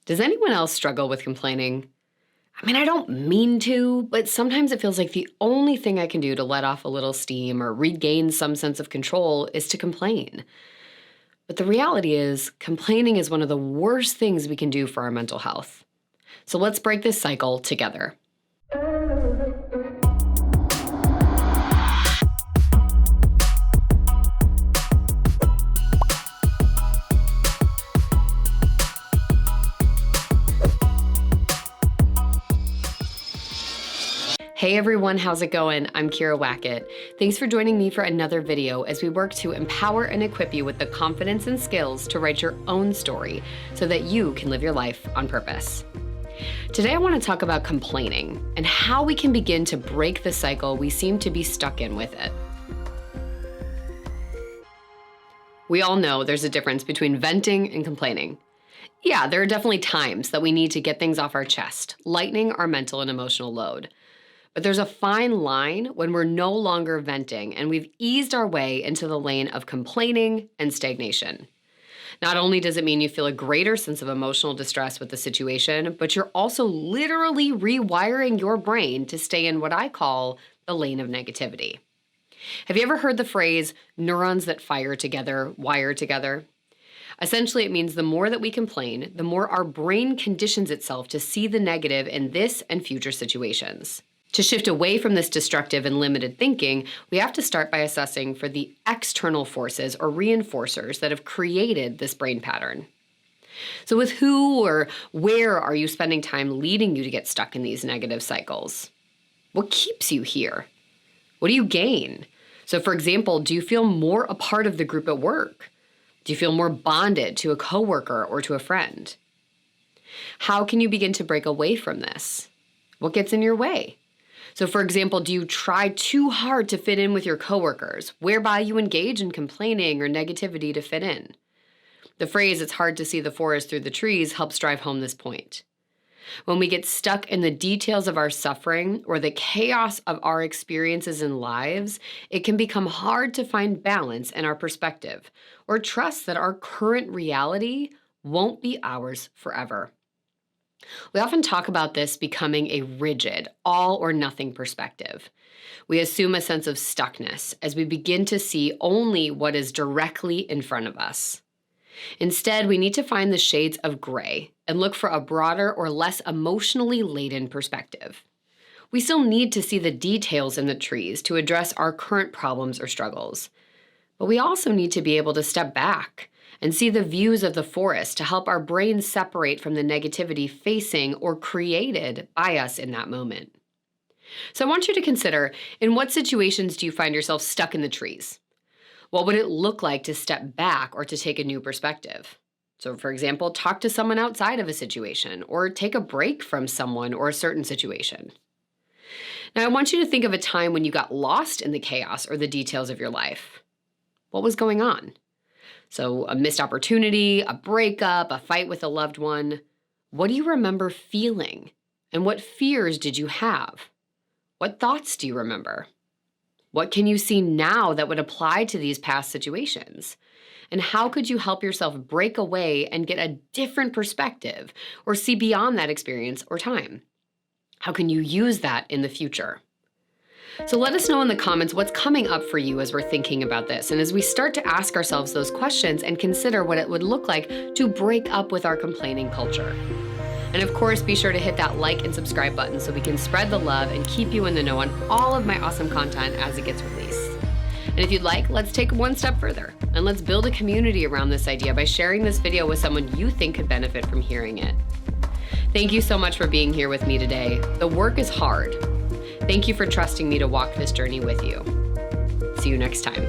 Does anyone else struggle with complaining? I mean, I don't mean to, but sometimes it feels like the only thing I can do to let off a little steam or regain some sense of control is to complain. But the reality is, complaining is one of the worst things we can do for our mental health. So let's break this cycle together. Hey everyone, how's it going? I'm Kira Wackett. Thanks for joining me for another video as we work to empower and equip you with the confidence and skills to write your own story so that you can live your life on purpose. Today I want to talk about complaining and how we can begin to break the cycle we seem to be stuck in with it. We all know there's a difference between venting and complaining. Yeah, there are definitely times that we need to get things off our chest, lightening our mental and emotional load. But there's a fine line when we're no longer venting and we've eased our way into the lane of complaining and stagnation. Not only does it mean you feel a greater sense of emotional distress with the situation, but you're also literally rewiring your brain to stay in what I call the lane of negativity. Have you ever heard the phrase, neurons that fire together, wire together? Essentially, it means the more that we complain, the more our brain conditions itself to see the negative in this and future situations. To shift away from this destructive and limited thinking, we have to start by assessing for the external forces or reinforcers that have created this brain pattern. So with who or where are you spending time leading you to get stuck in these negative cycles? What keeps you here? What do you gain? So for example, do you feel more a part of the group at work? Do you feel more bonded to a coworker or to a friend? How can you begin to break away from this? What gets in your way? So for example, do you try too hard to fit in with your coworkers, whereby you engage in complaining or negativity to fit in? The phrase, "it's hard to see the forest through the trees," helps drive home this point. When we get stuck in the details of our suffering or the chaos of our experiences and lives, it can become hard to find balance in our perspective or trust that our current reality won't be ours forever. We often talk about this becoming a rigid, all or nothing perspective. We assume a sense of stuckness as we begin to see only what is directly in front of us. Instead, we need to find the shades of gray and look for a broader or less emotionally laden perspective. We still need to see the details in the trees to address our current problems or struggles. But we also need to be able to step back and see the views of the forest to help our brains separate from the negativity facing or created by us in that moment. So I want you to consider, in what situations do you find yourself stuck in the trees? What would it look like to step back or to take a new perspective? So for example, talk to someone outside of a situation or take a break from someone or a certain situation. Now I want you to think of a time when you got lost in the chaos or the details of your life. What was going on? So a missed opportunity, a breakup, a fight with a loved one. What do you remember feeling? And what fears did you have? What thoughts do you remember? What can you see now that would apply to these past situations? And how could you help yourself break away and get a different perspective or see beyond that experience or time? How can you use that in the future? So let us know in the comments what's coming up for you as we're thinking about this and as we start to ask ourselves those questions and consider what it would look like to break up with our complaining culture. And of course, be sure to hit that like and subscribe button so we can spread the love and keep you in the know on all of my awesome content as it gets released. And if you'd like, let's take one step further and let's build a community around this idea by sharing this video with someone you think could benefit from hearing it. Thank you so much for being here with me today. The work is hard. Thank you for trusting me to walk this journey with you. See you next time.